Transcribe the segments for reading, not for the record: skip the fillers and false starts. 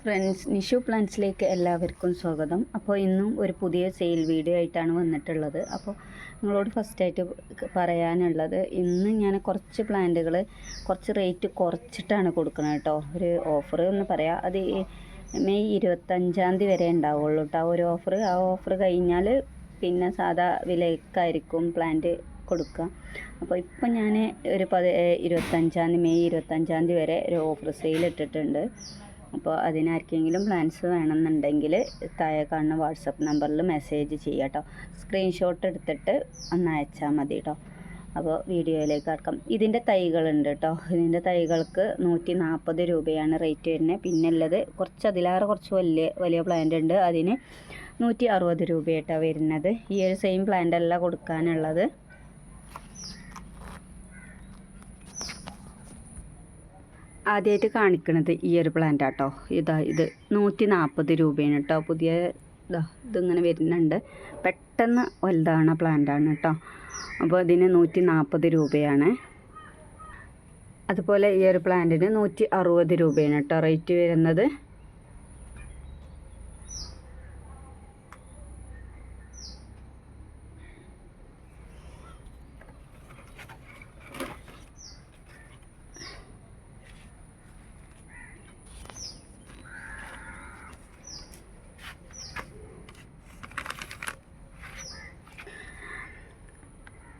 Friends, Nishu പ്ലാന്റ്സിലേക്ക് എല്ലാവർക്കും സ്വാഗതം. അപ്പോൾ ഇന്നും ഒരു പുതിയ സെയിൽ വീഡിയോ ആയിട്ടാണ് വന്നിട്ടുള്ളത്. അപ്പോൾ നിങ്ങളോട് ഫസ്റ്റായിട്ട് പറയാനുള്ളത്, ഇന്ന് ഞാൻ കുറച്ച് പ്ലാന്റുകൾ കുറച്ച് റേറ്റ് കുറച്ചിട്ടാണ് കൊടുക്കുന്നത് കേട്ടോ. ഒരു ഓഫർ എന്ന് പറയാം, അത് മെയ് 25 വരെ ഉണ്ടാവുള്ളൂ കേട്ടോ ഒരു ഓഫർ. ആ ഓഫർ കഴിഞ്ഞാൽ പിന്നെ സാധാ വിലക്കായിരിക്കും പ്ലാന്റ് കൊടുക്കുക. അപ്പോൾ ഇപ്പം ഞാൻ ഒരു മെയ് 25 വരെ ഒരു ഓഫർ സെയിൽ ഇട്ടിട്ടുണ്ട്. അപ്പോൾ അതിനാർക്കെങ്കിലും പ്ലാൻസ് വേണമെന്നുണ്ടെങ്കിൽ താഴെ കാണുന്ന വാട്സപ്പ് നമ്പറിൽ മെസ്സേജ് ചെയ്യാം കേട്ടോ. സ്ക്രീൻഷോട്ട് എടുത്തിട്ട് ഒന്ന് അയച്ചാൽ മതി കേട്ടോ. അപ്പോൾ വീഡിയോയിലേക്ക് കടക്കാം. ഇതിൻ്റെ തൈകളുണ്ട് കേട്ടോ. ഇതിൻ്റെ തൈകൾക്ക് 140 രൂപയാണ് റേറ്റ് വരുന്നത്. പിന്നെ ഉള്ളത് കുറച്ച് വലിയ പ്ലാന്റ് ഉണ്ട്, അതിന് 160 രൂപയായിട്ടാണ് വരുന്നത്. ഈ ഒരു സെയിം പ്ലാന്റ് അല്ല കൊടുക്കാനുള്ളത്. ആദ്യമായിട്ട് കാണിക്കുന്നത് ഈ ഒരു പ്ലാന്റ് ആട്ടോ. ഇത് 140 രൂപയാണ് കേട്ടോ. പുതിയ ഇതിങ്ങനെ വരുന്നുണ്ട്, പെട്ടെന്ന് വലുതാണ് പ്ലാന്റാണ് കേട്ടോ. അപ്പോൾ ഇതിന് 140 രൂപയാണ്. അതുപോലെ ഈ ഒരു പ്ലാന്റിന് 160 രൂപയാണ് കേട്ടോ റേറ്റ് വരുന്നത്.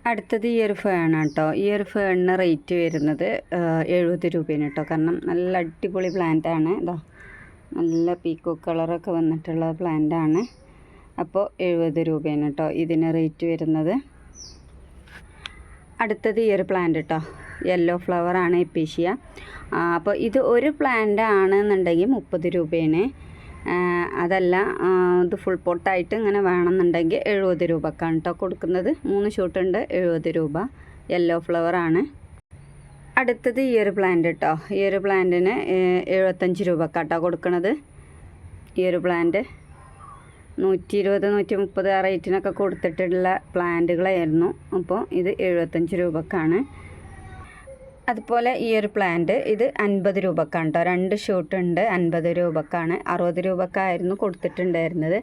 അടുത്തത് ഈ ഒരു ഫേണാണ് കേട്ടോ. ഈ ഒരു ഫേണിന് റേറ്റ് വരുന്നത് 70 രൂപയാണ് കേട്ടോ. കാരണം നല്ല അടിപൊളി പ്ലാന്റാണ്. ഇതാ നല്ല പീക്കോ കളറൊക്കെ വന്നിട്ടുള്ള പ്ലാന്റാണ്. അപ്പോൾ 70 രൂപയാണ് കേട്ടോ ഇതിന് റേറ്റ് വരുന്നത്. അടുത്തത് ഈ ഒരു പ്ലാന്റ് കേട്ടോ, യെല്ലോ ഫ്ലവറാണ്, എപ്പീഷ്യ. അപ്പോൾ ഇത് ഒരു പ്ലാന്റ് ആണെന്നുണ്ടെങ്കിൽ 30 രൂപയാണ്. അതല്ല ഇത് ഫുൾ പോട്ടായിട്ട് ഇങ്ങനെ വേണമെന്നുണ്ടെങ്കിൽ 70 രൂപക്കാണ് കേട്ടോ കൊടുക്കുന്നത്. 3 ഷൂട്ടുണ്ട്, 70 രൂപ. യെല്ലോ ഫ്ലവറാണ്. അടുത്തത് ഈ ഒരു പ്ലാന്റ് കേട്ടോ. ഈ ഒരു പ്ലാന്റിന് 75 രൂപക്കാട്ടോ കൊടുക്കുന്നത്. ഈ ഒരു പ്ലാന്റ് 120, 130 ആ റേറ്റിനൊക്കെ കൊടുത്തിട്ടുള്ള പ്ലാന്റുകളായിരുന്നു. അപ്പോൾ ഇത് 75 രൂപക്കാണ്. അതുപോലെ ഈ ഒരു പ്ലാന്റ് ഇത് 50 രൂപക്കാണ് കേട്ടോ. 2 ഷൂട്ടുണ്ട്, 50 രൂപക്കാണ്. 60 രൂപക്കായിരുന്നു കൊടുത്തിട്ടുണ്ടായിരുന്നത്.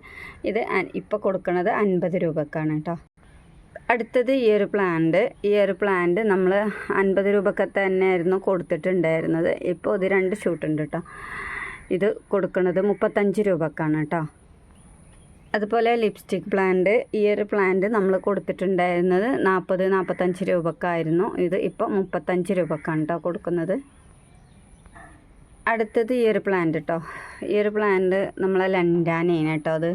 ഇത് ഇപ്പോൾ കൊടുക്കുന്നത് 50 രൂപക്കാണ് കേട്ടോ. അടുത്തത് ഈ ഒരു പ്ലാന്റ് നമ്മൾ 50 രൂപക്ക് തന്നെയായിരുന്നു കൊടുത്തിട്ടുണ്ടായിരുന്നത്. ഇപ്പോൾ ഇത് 2 ഷൂട്ടുണ്ട് കേട്ടോ. ഇത് കൊടുക്കുന്നത് 35 രൂപക്കാണ് കേട്ടോ. അതുപോലെ ലിപ്സ്റ്റിക് പ്ലാന്റ്, ഈ ഒരു പ്ലാന്റ് നമ്മൾ കൊടുത്തിട്ടുണ്ടായിരുന്നത് 40-45 രൂപക്കായിരുന്നു. ഇത് ഇപ്പോൾ 35 രൂപക്കാണ് കേട്ടോ കൊടുക്കുന്നത്. അടുത്തത് ഈ ഒരു പ്ലാന്റ് കേട്ടോ. ഈ ഒരു പ്ലാന്റ് നമ്മളെ ലൻഡാനയാണ് കേട്ടോ. അത്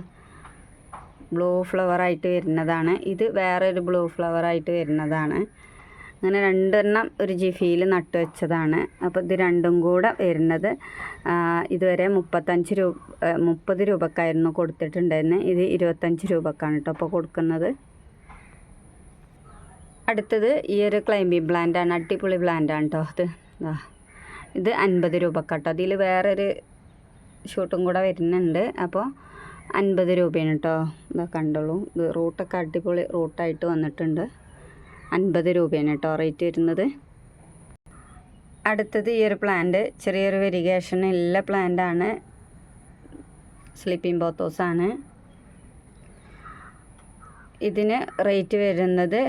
ബ്ലൂ ഫ്ലവറായിട്ട് വരുന്നതാണ്. ഇത് വേറൊരു ബ്ലൂ ഫ്ലവറായിട്ട് വരുന്നതാണ്. അങ്ങനെ 2 എണ്ണം ഒരു ജിഫിയിൽ നട്ടു വെച്ചതാണ്. അപ്പോൾ ഇത് രണ്ടും കൂടെ വരുന്നത് ഇതുവരെ 30 രൂപക്കായിരുന്നു കൊടുത്തിട്ടുണ്ടായിരുന്നത്. ഇത് 25 രൂപക്കാണ് കേട്ടോ ഇപ്പോൾ കൊടുക്കുന്നത്. അടുത്തത് ഈ ഒരു ക്ലൈംബിംഗ് പ്ലാന്റാണ്, അടിപൊളി പ്ലാന്റാണ് കേട്ടോ. ഇത് 50 രൂപക്കാട്ടോ. അതിൽ വേറൊരു ഷൂട്ടും കൂടെ വരുന്നുണ്ട്. അപ്പോൾ 50 രൂപയാണ് കേട്ടോ. ഇതാ കണ്ടോളൂ, ഇത് റൂട്ടൊക്കെ അടിപൊളി റൂട്ടായിട്ട് വന്നിട്ടുണ്ട്. 50 രൂപയാണ് കേട്ടോ റേറ്റ് വരുന്നത്. അടുത്തത് ഈ ഒരു പ്ലാന്റ് ചെറിയൊരു വെരിഗേഷൻ ഉള്ള പ്ലാന്റാണ്, സ്ലീപ്പിംഗ് ബോത്തോസാണ്. ഇതിന് റേറ്റ് വരുന്നത്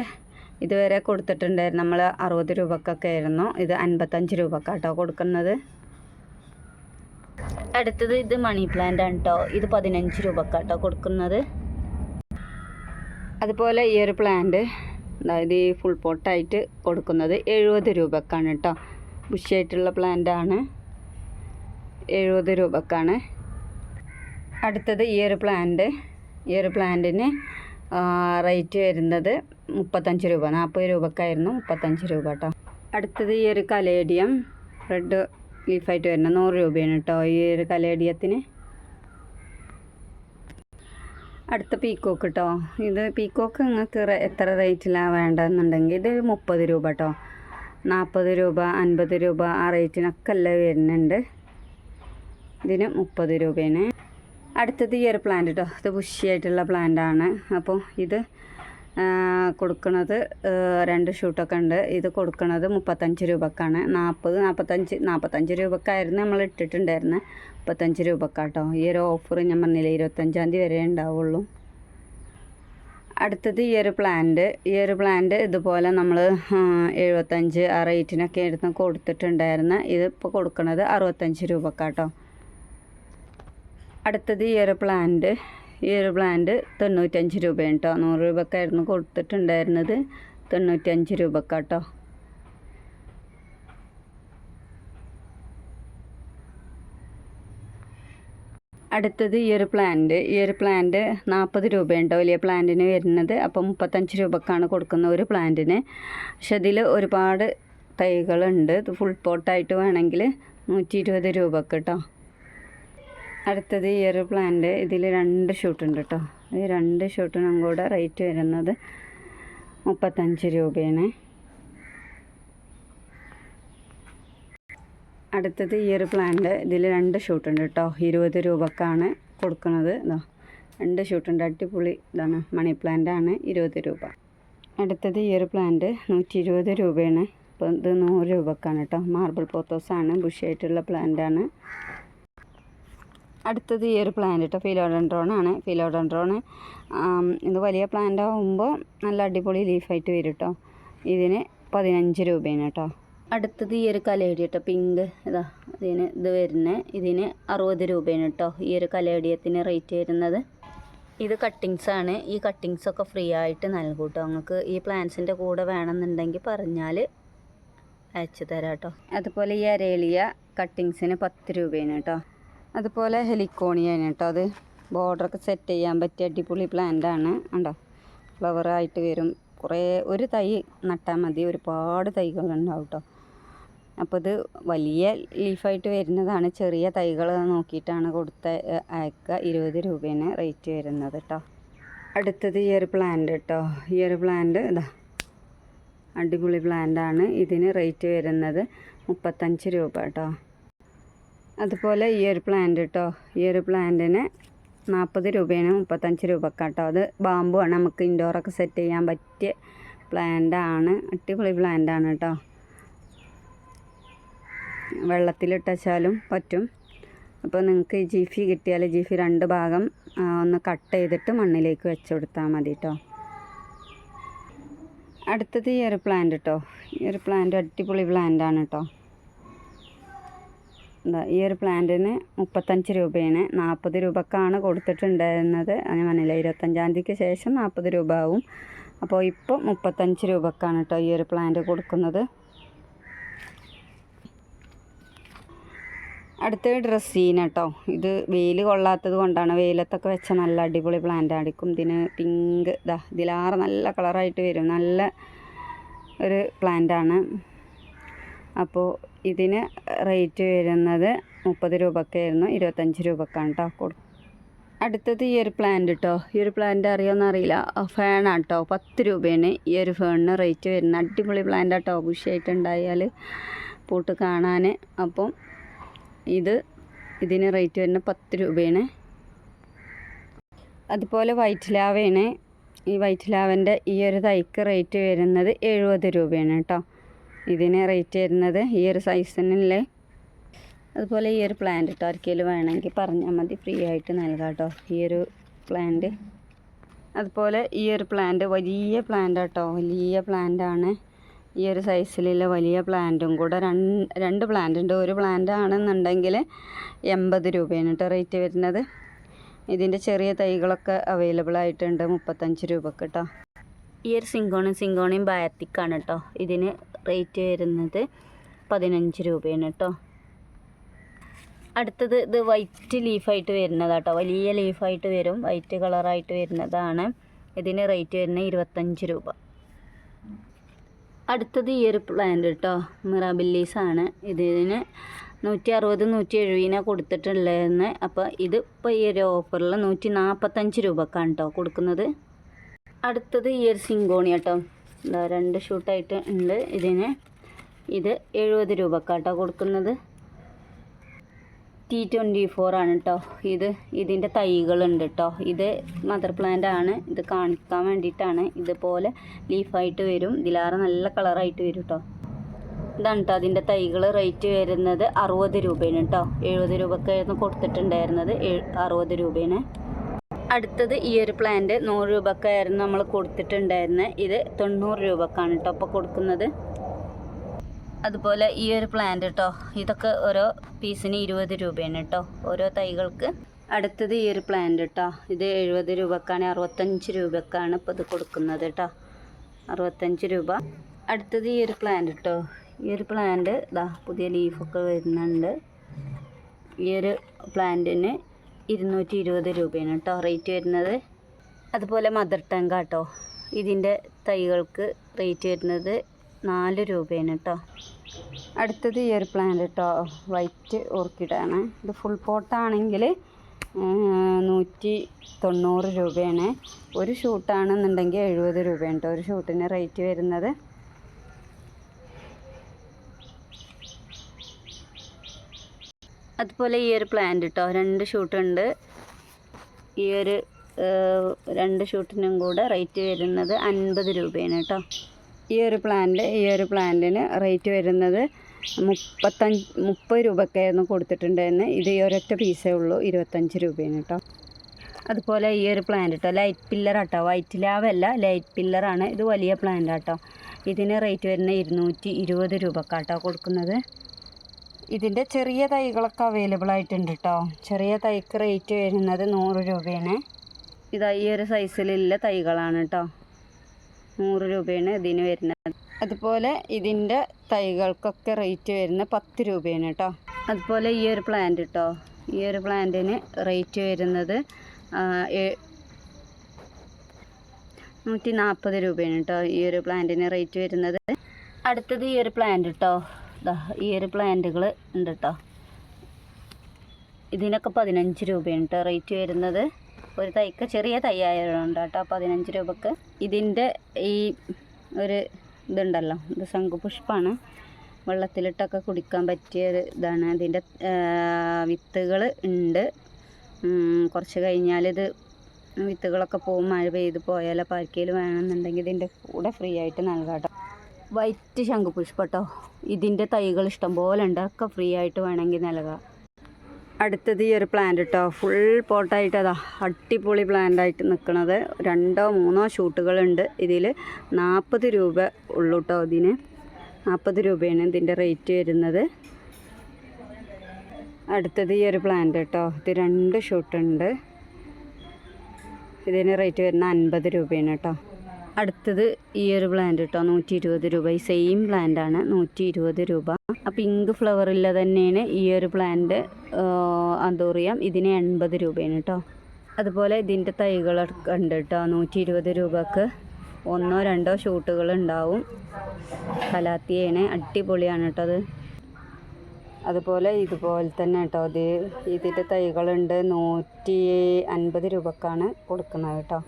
ഇതുവരെ കൊടുത്തിട്ടുണ്ടായിരുന്നു നമ്മൾ 60 രൂപക്കൊക്കെ ആയിരുന്നു. ഇത് 55 രൂപക്കാട്ടോ കൊടുക്കുന്നത്. അടുത്തത് ഇത് മണി പ്ലാന്റ് ആണ് കേട്ടോ. ഇത് 15 രൂപക്കാട്ടോ കൊടുക്കുന്നത്. അതുപോലെ ഈ ഒരു പ്ലാന്റ് അതായത് ഈ ഫുൾ പോട്ടായിട്ട് കൊടുക്കുന്നത് 70 രൂപക്കാണ് കേട്ടോ. ബുഷിയായിട്ടുള്ള പ്ലാന്റാണ്, 70 രൂപക്കാണ്. അടുത്തത് ഈ ഒരു പ്ലാന്റിന് റേറ്റ് വരുന്നത് 35 രൂപ. 40 രൂപക്കായിരുന്നു, 35 രൂപ കേട്ടോ. അടുത്തത് ഈ ഒരു കലേഡിയം റെഡ് ലീഫായിട്ട് വരുന്ന 100 രൂപയാണ് കേട്ടോ ഈ ഒരു കലേഡിയത്തിന്. അടുത്ത പീക്കോക്ക് കേട്ടോ. ഇത് പീക്കോക്ക് നിങ്ങൾക്ക് എത്ര റേറ്റിലാണ് വേണ്ടതെന്നുണ്ടെങ്കിൽ ഇത് 30 രൂപ കേട്ടോ. 40 രൂപ, 50 രൂപ ആ റേറ്റിനൊക്കെ എല്ലാം വരുന്നുണ്ട്. ഇതിന് 30 രൂപയാണ്. അടുത്തത് ഈ ഒരു പ്ലാന്റ് കേട്ടോ. ഇത് ബുഷിയായിട്ടുള്ള പ്ലാന്റാണ്. അപ്പോൾ ഇത് കൊടുക്കുന്നത് 2 ഷൂട്ടൊക്കെ ഉണ്ട്. ഇത് കൊടുക്കുന്നത് 35 രൂപക്കാണ്. 45 രൂപക്കായിരുന്നു നമ്മൾ ഇട്ടിട്ടുണ്ടായിരുന്നത്. 35 രൂപക്കാട്ടോ. ഈ ഒരു ഓഫർ ഞാൻ പറഞ്ഞില്ലേ 25-ാം തീയതി വരെ ഉണ്ടാവുള്ളൂ. അടുത്തത് ഈ ഒരു പ്ലാന്റ് ഇതുപോലെ നമ്മൾ 75 ആ റേറ്റിനൊക്കെ എടുത്ത് കൊടുത്തിട്ടുണ്ടായിരുന്ന ഇതിപ്പോൾ കൊടുക്കുന്നത് 65 രൂപക്കാട്ടോ. അടുത്തത് ഈ ഒരു പ്ലാന്റ് 95 രൂപയാണ് കേട്ടോ. 100 രൂപക്കായിരുന്നു കൊടുത്തിട്ടുണ്ടായിരുന്നത്, 95 രൂപക്കാട്ടോ. അടുത്തത് ഈ ഒരു പ്ലാന്റ് 40 രൂപയുണ്ടോ വലിയ പ്ലാന്റിന് വരുന്നത്. അപ്പം 35 രൂപക്കാണ് കൊടുക്കുന്ന ഒരു പ്ലാന്റിന്. പക്ഷെ ഇതിൽ ഒരുപാട് തൈകളുണ്ട്. ഇത് ഫുൾ പോട്ടായിട്ട് വേണമെങ്കിൽ 120 രൂപക്ക് കേട്ടോ. അടുത്തത് ഈ ഒരു പ്ലാന്റ് ഇതിൽ 2 ഷൂട്ടുണ്ട് കേട്ടോ. ഈ 2 ഷൂട്ടിനും കൂടെ റേറ്റ് വരുന്നത് 35 രൂപയാണ്. അടുത്തത് ഈ ഒരു പ്ലാന്റ് ഇതിൽ 2 ഷൂട്ടുണ്ട് കേട്ടോ. 20 രൂപക്കാണ് കൊടുക്കുന്നത്. 2 ഷൂട്ടുണ്ട്, അടിപൊളി ഇതാണ്, മണി പ്ലാന്റ് ആണ്, 20 രൂപ. അടുത്തത് ഈ ഒരു പ്ലാന്റ് 120 രൂപയാണ്. അപ്പോൾ ഇത് 100 രൂപക്കാണ് കേട്ടോ. മാർബിൾ പോത്തോസാണ്, ബുഷിയായിട്ടുള്ള പ്ലാന്റ് ആണ്. അടുത്തത് ഈ ഒരു പ്ലാന്റ് കേട്ടോ, ഫിലോഡൻഡ്രോൺ ആണ്. ഇത് വലിയ പ്ലാന്റ് ആകുമ്പോൾ നല്ല അടിപൊളി ലീഫായിട്ട് വരും കേട്ടോ. ഇതിന് 15 രൂപയാണ് കേട്ടോ. അടുത്തത് ഈ ഒരു കലേഡി കേട്ടോ, പിങ്ക് ഇത് വരുന്നത്. ഇതിന് 60 രൂപയാണ് കേട്ടോ. ഈ ഒരു കലേഡിയത്തിന് റേറ്റ് വരുന്നത്. ഇത് കട്ടിങ്സ് ആണ്. ഈ കട്ടിങ്സൊക്കെ ഫ്രീ ആയിട്ട് നൽകും കേട്ടോ. നിങ്ങൾക്ക് ഈ പ്ലാന്റ്സിൻ്റെ കൂടെ വേണമെന്നുണ്ടെങ്കിൽ പറഞ്ഞാൽ അയച്ചു തരാം കേട്ടോ. അതുപോലെ ഈ അരേലിയ കട്ടിങ്സിന് 10 രൂപയാണ് കേട്ടോ. അതുപോലെ ഹെലിക്കോണിയാണ് കേട്ടോ. അത് ബോർഡറൊക്കെ സെറ്റ് ചെയ്യാൻ പറ്റിയ അടിപൊളി പ്ലാന്റാണ്. ഉണ്ടോ, ഫ്ലവറായിട്ട് വരും. ഒരു തൈ നട്ടാൽ മതി, ഒരുപാട് തൈകളുണ്ടാവും കേട്ടോ. അപ്പോൾ ഇത് വലിയ ലീഫായിട്ട് വരുന്നതാണ്. ചെറിയ തൈകൾ നോക്കിയിട്ടാണ് അയക്കുക. 20 രൂപയാണ് റേറ്റ് വരുന്നത് കേട്ടോ. അടുത്തത് ഈ ഒരു പ്ലാന്റ് കേട്ടോ. ഈ ഒരു പ്ലാന്റ് അടിപൊളി പ്ലാന്റാണ്. ഇതിന് റേറ്റ് വരുന്നത് 35 രൂപ കേട്ടോ. അതുപോലെ ഈ ഒരു പ്ലാന്റ് കേട്ടോ, ഈ ഒരു പ്ലാന്റിന് 40 രൂപയാണ്, 35 രൂപക്കാട്ടോ. അത് ബാമ്പു ആണ്, നമുക്ക് ഇൻഡോറൊക്കെ സെറ്റ് ചെയ്യാൻ പറ്റിയ പ്ലാന്റാണ്. അടിപൊളി പ്ലാന്റാണ് കേട്ടോ. വെള്ളത്തിലിട്ടാലും പറ്റും. അപ്പോൾ നിങ്ങൾക്ക് ഈ ജിഫി കിട്ടിയാൽ ജിഫി 2 ഭാഗം ഒന്ന് കട്ട് ചെയ്തിട്ട് മണ്ണിലേക്ക് വെച്ച് കൊടുത്താൽ മതി കേട്ടോ. അടുത്തത് ഈ ഒരു പ്ലാന്റ് കേട്ടോ. ഈ ഒരു പ്ലാന്റ് അടിപൊളി പ്ലാന്റാണ് കേട്ടോ. ഈ ഒരു പ്ലാന്റിന് 35 രൂപയാണ്. 40 രൂപക്കാണ് കൊടുത്തിട്ടുണ്ടായിരുന്നത്. ഞാൻ പറഞ്ഞില്ല 25-ാം തീയതിക്ക് ശേഷം 40 രൂപ ആവും. അപ്പോൾ ഇപ്പോൾ 35 രൂപക്കാണ് കേട്ടോ ഈ ഒരു പ്ലാന്റ് കൊടുക്കുന്നത്. അടുത്ത ഡ്രസ്സീന കേട്ടോ. ഇത് വെയിൽ കൊള്ളാത്തത് കൊണ്ടാണ്. വെയിലത്തൊക്കെ വെച്ച നല്ല അടിപൊളി പ്ലാന്റ് ആയിരിക്കും. ഇതിന് പിങ്ക് ഇതിലാറ് നല്ല കളറായിട്ട് വരും. നല്ല ഒരു പ്ലാന്റാണ്. അപ്പോൾ ഇതിന് റേറ്റ് വരുന്നത് 30 രൂപക്കായിരുന്നു, 25 രൂപക്കാണ് കേട്ടോ. അടുത്തത് ഈ ഒരു പ്ലാന്റ് കേട്ടോ. ഈ ഒരു പ്ലാന്റ് അറിയാമെന്നറിയില്ല, ഫേണാണ് കേട്ടോ. 10 രൂപയാണ് ഈ ഒരു ഫേണിന് റേറ്റ് വരുന്നത്. അടിപൊളി പ്ലാന്റ് കേട്ടോ. ബുഷിയായിട്ടുണ്ടായാൽ പൂട്ട് കാണാൻ. അപ്പം ഇതിന് റേറ്റ് വരുന്നത് 10 രൂപയാണ്. അതുപോലെ വൈറ്റ് ലാവയാണ്. ഈ വൈറ്റ് ലാവൻ്റെ ഈ ഒരു തൈക്ക് റേറ്റ് വരുന്നത് 70 രൂപയാണ് കേട്ടോ. ഇതിന് റേറ്റ് വരുന്നത് ഈ ഒരു സൈസിനല്ലേ. അതുപോലെ ഈ ഒരു പ്ലാന്റ് കേട്ടോ, ആർക്കെങ്കിലും വേണമെങ്കിൽ പറഞ്ഞാൽ മതി, ഫ്രീ ആയിട്ട് നൽകാം കേട്ടോ ഈ ഒരു പ്ലാന്റ്. അതുപോലെ ഈ ഒരു പ്ലാന്റ് വലിയ പ്ലാന്റ് കേട്ടോ, വലിയ പ്ലാന്റാണ്. ഈ ഒരു സൈസിലുള്ള വലിയ പ്ലാന്റും കൂടെ 2 പ്ലാന്റ് ഉണ്ട്. ഒരു പ്ലാന്റ് ആണെന്നുണ്ടെങ്കിൽ 80 രൂപയാണ് കേട്ടോ റേറ്റ് വരുന്നത്. ഇതിൻ്റെ ചെറിയ തൈകളൊക്കെ അവൈലബിൾ ആയിട്ടുണ്ട് 35 രൂപക്ക് കേട്ടോ. ഈ ഒരു സിങ്കോണിയം ബയാത്തിക്കാണ് കേട്ടോ. ഇതിന് റേറ്റ് വരുന്നത് 15 രൂപയാണ് കേട്ടോ. അടുത്തത് ഇത് വൈറ്റ് ലീഫായിട്ട് വരുന്നതാട്ടോ. വലിയ ലീഫായിട്ട് വരും, വൈറ്റ് കളറായിട്ട് വരുന്നതാണ്. ഇതിന് റേറ്റ് വരുന്നത് 25 രൂപ. അടുത്തത് ഈ ഒരു പ്ലാന്റ് കേട്ടോ, മിറാബില്ലീസാണ്. ഇതിന് 160-170 കൊടുത്തിട്ടുള്ളതെന്ന്. അപ്പോൾ ഇതിപ്പോൾ ഈ ഒരു ഓഫറിൽ 145 രൂപക്കാണ് കേട്ടോ കൊടുക്കുന്നത്. അടുത്തത് ഈ ഒരു സിങ്കോണി കേട്ടോ. 2 ഷൂട്ടായിട്ട് ഉണ്ട്. ഇത് 70 രൂപക്കാട്ടോ കൊടുക്കുന്നത്. T24 ആണ് കേട്ടോ. ഇതിൻ്റെ തൈകളുണ്ട് കേട്ടോ. ഇത് മദർ പ്ലാന്റ് ആണ്. ഇത് കാണിക്കാൻ വേണ്ടിയിട്ടാണ്. ഇതുപോലെ ലീഫായിട്ട് വരും. ഇതിലാറ് നല്ല കളറായിട്ട് വരും കേട്ടോ. ഇതാണ് കേട്ടോ അതിൻ്റെ തൈകൾ. റേറ്റ് വരുന്നത് 60 രൂപയാണ് കേട്ടോ. 70 രൂപക്കായിരുന്നു കൊടുത്തിട്ടുണ്ടായിരുന്നത്, 60 രൂപയാണ്. അടുത്തത് ഈ ഒരു പ്ലാന്റ് 100 രൂപക്കായിരുന്നു നമ്മൾ കൊടുത്തിട്ടുണ്ടായിരുന്നത്. ഇത് 90 രൂപക്കാണ് കേട്ടോ ഇപ്പോൾ കൊടുക്കുന്നത്. അതുപോലെ ഈ ഒരു പ്ലാന്റ് കേട്ടോ, ഇതൊക്കെ ഓരോ പീസിന് 20 രൂപയാണ് കേട്ടോ, ഓരോ തൈകൾക്ക്. അടുത്തത് ഈ ഒരു പ്ലാന്റ് കേട്ടോ, ഇത് 70 രൂപക്കാണ്, 65 രൂപക്കാണ് ഇപ്പോൾ ഇത് കൊടുക്കുന്നത് കേട്ടോ, 65 രൂപ. അടുത്തത് ഈ ഒരു പ്ലാന്റ് കേട്ടോ, ഈ ഒരു പ്ലാന്റ് ഇതാ പുതിയ ലീഫൊക്കെ വരുന്നുണ്ട്. ഈ ഒരു പ്ലാന്റിന് 220 രൂപയാണ് കേട്ടോ റേറ്റ് വരുന്നത്. അതുപോലെ മദർ ടാങ്ക കേട്ടോ, ഇതിൻ്റെ തൈകൾക്ക് റേറ്റ് വരുന്നത് 4 രൂപയാണ് കേട്ടോ. അടുത്തത് ഈ ഒരു പ്ലാന്റ് കേട്ടോ, വൈറ്റ് ഓർക്കിഡാണ്. ഇത് ഫുൾ പോട്ടാണെങ്കിൽ 190 രൂപയാണ്. ഒരു ഷൂട്ടാണെന്നുണ്ടെങ്കിൽ 70 രൂപയാണ് കേട്ടോ ഒരു ഷൂട്ടിന് റേറ്റ് വരുന്നത്. അതുപോലെ ഈ ഒരു പ്ലാന്റ് കേട്ടോ, 2 ഷൂട്ടുണ്ട്. ഈ ഒരു 2 ഷൂട്ടിനും കൂടെ റേറ്റ് വരുന്നത് 50 രൂപയാണ് കേട്ടോ. ഈ ഒരു പ്ലാന്റിന് റേറ്റ് വരുന്നത് 30 രൂപക്കായിരുന്നു കൊടുത്തിട്ടുണ്ടായിരുന്നു. ഇത് ഈ ഒരൊറ്റ പീസേ ഉള്ളൂ, 25 രൂപയാണ് കേട്ടോ. അതുപോലെ ഈ ഒരു പ്ലാന്റ് കേട്ടോ, ലൈറ്റ് പില്ലർ കേട്ടോ, വൈറ്റ് ലാവല്ല, ലൈറ്റ് പില്ലറാണ്. ഇത് വലിയ പ്ലാന്റ് കേട്ടോ. ഇതിന് റേറ്റ് വരുന്നത് 220 രൂപക്കാട്ടോ കൊടുക്കുന്നത്. ഇതിൻ്റെ ചെറിയ തൈകളൊക്കെ അവൈലബിൾ ആയിട്ടുണ്ട് കേട്ടോ. ചെറിയ തൈക്ക് റേറ്റ് വരുന്നത് 100 രൂപയാണ്. ഇതാ ഈ ഒരു സൈസിലുള്ള തൈകളാണ് കേട്ടോ, 100 രൂപയാണ് ഇതിന് വരുന്നത്. അതുപോലെ ഇതിൻ്റെ തൈകൾക്കൊക്കെ റേറ്റ് വരുന്നത് 10 രൂപയാണ് കേട്ടോ. അതുപോലെ ഈ ഒരു പ്ലാന്റ് കേട്ടോ, ഈ ഒരു പ്ലാന്റിന് റേറ്റ് വരുന്നത് 140 രൂപയാണ് കേട്ടോ ഈ ഒരു പ്ലാന്റിന് റേറ്റ് വരുന്നത്. അടുത്തത് ഈ ഒരു പ്ലാന്റ് കേട്ടോ, ഈ ഒരു പ്ലാന്റുകൾ ഉണ്ട് കേട്ടോ. ഇതിനൊക്കെ 15 രൂപയാണ് കേട്ടോ റേറ്റ് വരുന്നത്. ഒരു തൈക്ക് ചെറിയ തൈ ആയതുകൊണ്ട് കേട്ടോ 15 രൂപക്ക്. ഇതിൻ്റെ ഈ ഒരു ഇതുണ്ടല്ലോ, ഇത് ശംഖുപുഷ്പമാണ്. വെള്ളത്തിലിട്ടൊക്കെ കുടിക്കാൻ പറ്റിയ ഒരു ഇതാണ്. ഇതിൻ്റെ വിത്തുകൾ ഉണ്ട്. കുറച്ച് കഴിഞ്ഞാൽ ഇത് വിത്തുകളൊക്കെ പോകും. മഴ പെയ്ത് പോയാൽ പാർക്കയിൽ വേണമെന്നുണ്ടെങ്കിൽ ഇതിൻ്റെ കൂടെ ഫ്രീ ആയിട്ട് നൽകാം കേട്ടോ. വൈറ്റ് ശംഖുപുഷ്പം കേട്ടോ, ഇതിൻ്റെ തൈകൾ ഇഷ്ടം പോലെ ഉണ്ട്, ഒക്കെ ഫ്രീ ആയിട്ട് വേണമെങ്കിൽ നൽകാം. അടുത്തത് ഈ ഒരു പ്ലാന്റ് കേട്ടോ, ഫുൾ പോട്ടായിട്ട് അതാ അടിപൊളി പ്ലാന്റായിട്ട് നിൽക്കുന്നത്. 2 or 3 ഷൂട്ടുകളുണ്ട്. ഇതിൽ 40 രൂപ ഉള്ളൂ കേട്ടോ. ഇതിന് 40 രൂപയാണ് ഇതിൻ്റെ റേറ്റ് വരുന്നത്. അടുത്തത് ഈ ഒരു പ്ലാന്റ് കേട്ടോ, ഇത് 2 ഷൂട്ടുണ്ട്. ഇതിന് റേറ്റ് വരുന്നത് 50 രൂപയാണ് കേട്ടോ. അടുത്തത് ഈ ഒരു പ്ലാന്റ് കേട്ടോ, 120 രൂപ. ഈ സെയിം പ്ലാന്റാണ്, 120 രൂപ. ആ പിങ്ക് ഫ്ലവറില്ല തന്നെയാണ് ഈ ഒരു പ്ലാന്റ് അന്തോറിയം. ഇതിന് 80 രൂപയാണ് കേട്ടോ. അതുപോലെ ഇതിൻ്റെ തൈകളൊക്കെ ഉണ്ട് കേട്ടോ, 120 രൂപക്ക് 1 or 2 ഷൂട്ടുകൾ ഉണ്ടാവും. കലാത്തിയാണ്, അടിപൊളിയാണ് കേട്ടോ അത്. അതുപോലെ ഇതുപോലെ തന്നെ കേട്ടോ, ഇതിൻ്റെ തൈകളുണ്ട് 150 രൂപക്കാണ് കൊടുക്കുന്നത് കേട്ടോ.